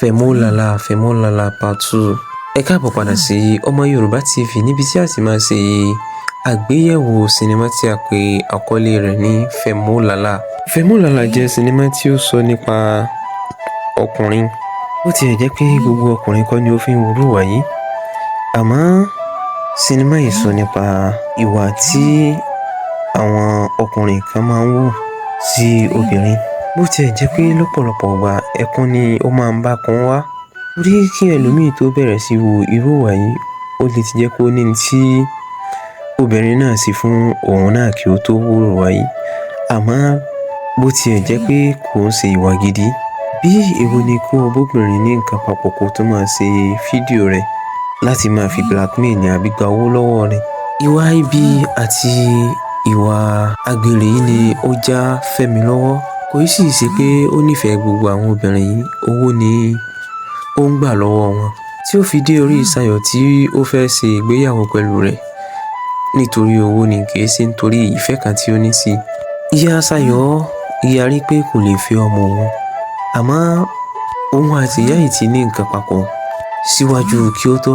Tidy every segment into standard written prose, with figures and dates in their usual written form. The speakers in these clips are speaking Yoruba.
Fẹ̀mọ́làlà Fẹ̀mọ́làlà Part 2. Ẹ káàbọ̀ padà sí Ọmọ Yorùbá TV níbi tí a ti máa ṣe àgbéyẹ̀wò sinimá tí a pè àkọlé rẹ̀ ní Fẹ̀mọ́làlà. Fẹ̀mọ́làlà jẹ́ sinimá tí ó sọ nípa ọkùnrin. Ó tiẹ̀ jẹ́ pé gbogbo ọkùnrin kọ́ ni ó fi ń wúrú wà yìí. Àmọ́ sinimá yìí sọ nípa ìwà tí àwọn ọkùnrin kan máa ń wù sí obìnrin. Bó tiẹ̀ jẹ́ pé lọ́pọ̀lọpọ̀ ìgbà ẹkún ni ó máa ń bá kún wá. Torí kí ẹlòmíì tó bẹ̀rẹ̀ sí wo irú ìwà yìí, ó lè ti jẹ́ kó ní tí obìnrin náà sì fún òun náà kí ó tó wúrú wà yìí. Àmọ́ bó tiẹ̀ jẹ́ pé kò ń ṣe ìwà gidi, bí èwo ni kó bóbìnrin ní nǹkan papọ̀ kó tó máa ṣe fídíò rẹ̀ láti máa fi blackmail ní àbí gba owó lọ́wọ́ rẹ̀. Ìwà ibi àti ìwà àgbèrè yìí ni ó já Fẹ́mi lọ́wọ́. Kò sì ṣe pé ó nífẹ̀ẹ́ gbogbo àwọn obìnrin yìí, owó ni ó ń gbà lọ́wọ́ wọn. Tí ó fi dé orí Sayọ̀ tí ó fẹ́ ṣe ìgbéyàwó pẹ̀lú rẹ̀ nítorí owó ni, kì í ṣe nítorí ìfẹ́ kan tí ó ní sí i. Ìyá Sayọ̀ yarí pé kò lè fẹ́ ọmọ òun, àmọ́ òun àti ìyá yìí ti ní nǹkan papọ̀ síwájú kí ó tó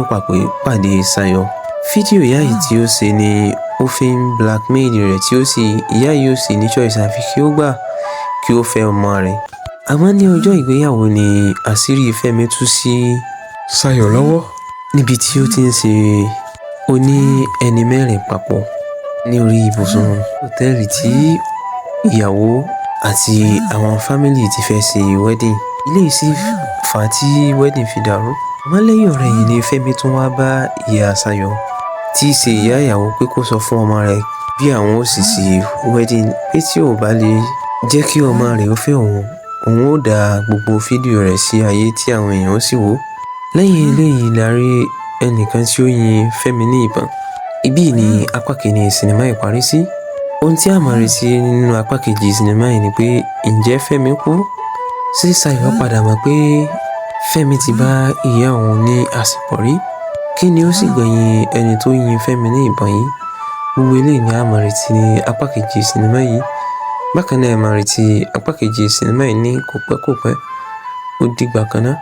pàdé Sayọ̀. Fídíò ìyá yìí tí ó ṣe ni ó fi ń blackmail rẹ̀ tí ó sì ìyá yìí ó sì ní choice àfi kí ó gbà kí ó fẹ́ ọmọ rẹ̀. Àmọ́ ní ọjọ́ ìgbéyàwó ni àṣírí Fẹ́mi tú sí Sayọ̀ lọ́wọ́ níbi tí ó ti ń ṣe oní ẹni mẹ́rin papọ̀ ní orí ibùsùn hòtẹ́ẹ̀lì tí ìyàwó àti àwọn fámìlì ti fẹ́ ṣe wedding. Ilé yìí sì fà á tí wedding fi dàrú. Àmọ́ lẹ́yìn ọ̀rẹ́ yìí ni Fẹ́mi tún wá bá ìyá Sayọ̀ tí í ṣe ìyá ìyàwó pé kó sọ fún ọmọ rẹ̀ bí àwọn ó sì ṣe wedding, pé tí ò bá lè jẹ́ kí ọmọ rẹ̀ ó fẹ́ òun ó dá gbogbo fídíò rẹ̀ sí ayé tí àwọn èèyàn ó sì wò. Lẹ́yìn eléyìí la rí ẹnìkan tí ó yin Fẹ́mi ní ìbọn. Ibí ni apá kìíní sinimá yìí parí sí. Ohun tí a máa retí nínú apá kejì sinimá yìí ni pé ǹjẹ́ Fẹ́mi kú? Ṣé Sayọ̀ padà mọ̀ pé Fẹ́mi ti bá ìyá òun ní àsìkò rí? Kí ni ó sì gbẹ̀yìn ẹni tó yin Fẹ́mi ní ìbọn yìí? Gbogbo eléyìí ni a máa retí ní apá kejì sinimá yìí. Bákan náà ẹ máa retí apá kejì sinimá yìí ní kò pẹ́. Ó dìgbà kan náà.